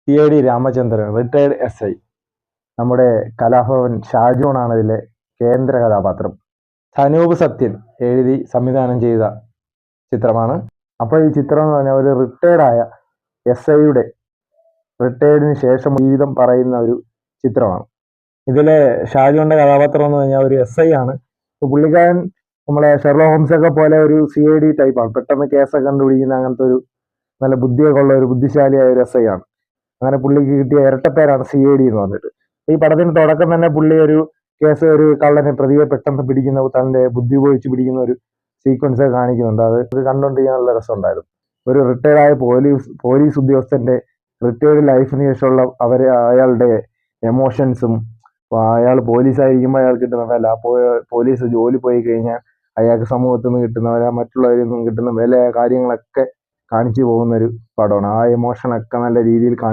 CID Ramachandran, retired SI. നമ്മുടെ കലാഭവൻ ഷാജോണാണ് ഇതിലെ കേന്ദ്ര കഥാപാത്രം. ധനൂപ് സത്യൻ എഴുതി സംവിധാനം ചെയ്ത ചിത്രമാണ്. അപ്പോൾ ഈ ചിത്രം എന്ന് പറഞ്ഞാൽ ഒരു റിട്ടയർഡായ SIയുടെ റിട്ടയർഡിന് ശേഷം ജീവിതം പറയുന്ന ഒരു ചിത്രമാണ്. ഇതിലെ ഷാജോന്റെ കഥാപാത്രം എന്ന് പറഞ്ഞാൽ ഒരു SI ആണ്. പുള്ളിക്കാരൻ നമ്മളെ ഷെർലോ ഹോംസ് ഒക്കെ പോലെ ഒരു CID ടൈപ്പാണ്. പെട്ടെന്ന് കേസൊക്കെ കണ്ടുപിടിക്കുന്ന അങ്ങനത്തെ ഒരു നല്ല ബുദ്ധിയൊക്കെ ഉള്ള ഒരു ബുദ്ധിശാലിയായ ഒരു SI ആണ്. അങ്ങനെ പുള്ളിക്ക് കിട്ടിയ ഇരട്ടപ്പേരാണ് CID എന്ന് പറഞ്ഞിട്ട്. ഈ പടത്തിന് തുടക്കം തന്നെ പുള്ളി ഒരു ഒരു കള്ളനെ പ്രതിയെ പെട്ടെന്ന് പിടിക്കുന്ന, തന്റെ ബുദ്ധി ഉപയോഗിച്ച് പിടിക്കുന്ന ഒരു സീക്വൻസ് ഒക്കെ കാണിക്കുന്നുണ്ട്. അത് കണ്ടുകൊണ്ടിരിക്കാൻ നല്ല രസമുണ്ടായിരുന്നു. ഒരു റിട്ടയർഡായ പോലീസ് ഉദ്യോഗസ്ഥന്റെ റിട്ടയർഡ് ലൈഫിന് ശേഷമുള്ള അയാളുടെ എമോഷൻസും, അയാൾ പോലീസായിരിക്കുമ്പോൾ അയാൾ കിട്ടുന്ന വില, പോലീസ് ജോലി പോയി കഴിഞ്ഞാൽ അയാൾക്ക് സമൂഹത്തിൽ നിന്ന് കിട്ടുന്ന വില, മറ്റുള്ളവരിൽ നിന്നും കിട്ടുന്ന വില, കാര്യങ്ങളൊക്കെ കാണിച്ചു പോകുന്ന ഒരു പടമാണ്. ആ എമോഷനൊക്കെ നല്ല രീതിയിൽ കാണിച്ചു